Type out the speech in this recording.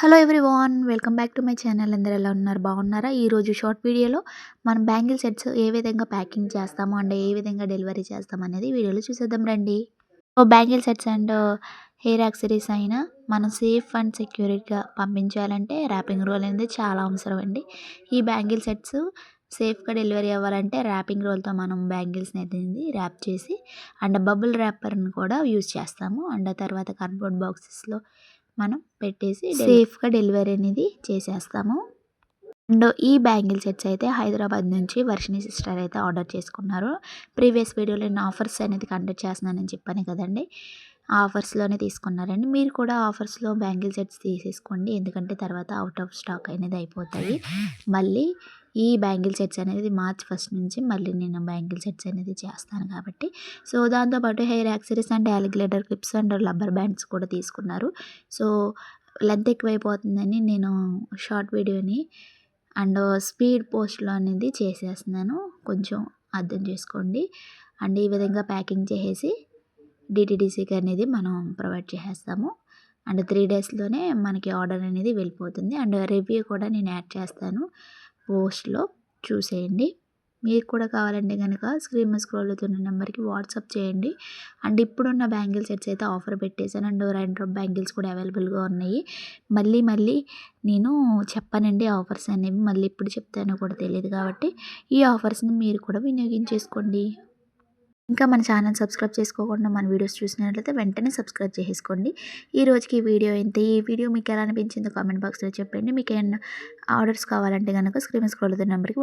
Hello everyone, welcome back to my channel. అందరూ ఎలా ఉన్నారు? బాగున్నారా? ఈరోజు షార్ట్ వీడియోలో మనం బ్యాంగిల్ సెట్స్ ఏ విధంగా ప్యాకింగ్ చేస్తాము అండ్ ఏ విధంగా డెలివరీ చేస్తాం అనేది వీడియోలో చూసేద్దాం రండి. Bangle sets and hair accessories అయినా మనం సేఫ్ అండ్ సెక్యూరిటీగా పంపించాలంటే ర్యాపింగ్ రోల్ అనేది చాలా అవసరం అండి. ఈ బ్యాంగిల్ సెట్స్ సేఫ్గా డెలివరీ అవ్వాలంటే ర్యాపింగ్ రోల్తో మనం బ్యాంగిల్స్ని అనేది ర్యాప్ చేసి అండ్ బబుల్ ర్యాపర్ని కూడా యూజ్ చేస్తాము. అండ్ తర్వాత కార్డ్బోర్డ్ బాక్సెస్లో మనం పెట్టేసి సేఫ్గా డెలివరీ అనేది చేసేస్తాము. అండ్ ఈ బ్యాంగిల్ సెట్స్ అయితే హైదరాబాద్ నుంచి వర్షిణి సిస్టర్ అయితే ఆర్డర్ చేసుకున్నారు. ప్రీవియస్ వీడియోలో నేను ఆఫర్స్ అనేది కండక్ట్ చేస్తున్నానని చెప్పాను కదండి, ఆ ఆఫర్స్లోనే తీసుకున్నారండి. మీరు కూడా ఆఫర్స్లో బ్యాంగిల్ సెట్స్ తీసేసుకోండి, ఎందుకంటే తర్వాత అవుట్ ఆఫ్ స్టాక్ అనేది అయిపోతాయి. మళ్ళీ ఈ బ్యాంగిల్ సెట్స్ అనేది మార్చ్ 1 నుంచి మళ్ళీ నేను బ్యాంగిల్ సెట్స్ అనేది చేస్తాను కాబట్టి. సో దాంతోపాటు hair accessories and alligator clips and rubber bands కూడా తీసుకున్నారు. సో లెంత్ ఎక్కువైపోతుందని నేను షార్ట్ వీడియోని అండ్ స్పీడ్ పోస్ట్లో అనేది చేసేస్తున్నాను, కొంచెం అర్థం చేసుకోండి. అండ్ ఈ విధంగా ప్యాకింగ్ చేసేసి డిటీడీసీకి అనేది మనం ప్రొవైడ్ చేసేస్తాము. అండ్ 3 డేస్లోనే మనకి ఆర్డర్ అనేది వెళ్ళిపోతుంది. అండ్ రివ్యూ కూడా నేను యాడ్ చేస్తాను పోస్ట్లో, చూసేయండి. మీకు కూడా కావాలంటే కనుక స్క్రీన్ మీద స్క్రోల్ అవుతున్న నెంబర్కి వాట్సాప్ చేయండి. అండ్ ఇప్పుడున్న బ్యాంగిల్ సెట్స్ అయితే ఆఫర్ పెట్టేశాను. అండ్ రైన్ బ్యాంగిల్స్ కూడా అవైలబుల్గా ఉన్నాయి. మళ్ళీ నేను చెప్పానండి ఆఫర్స్ అనేవి, మళ్ళీ ఇప్పుడు చెప్తానో కూడా తెలియదు కాబట్టి ఈ ఆఫర్స్ని మీరు కూడా వినియోగించేసుకోండి. ఇంకా మన ఛానల్ సబ్స్క్రైబ్ చేసుకోకుండా మన వీడియోస్ చూసినట్లయితే వెంటనే సబ్స్క్రైబ్ చేసుకోండి. ఈ రోజుకి ఈ వీడియో ఇంతే. ఈ వీడియో మీకు ఎలా అనిపించిందో కామెంట్ బాక్స్లో చెప్పండి. మీకు ఏమైనా ఆర్డర్స్ కావాలంటే కనుక స్క్రీన్ మీద స్క్రోల్ అవుతున్న నెంబర్కి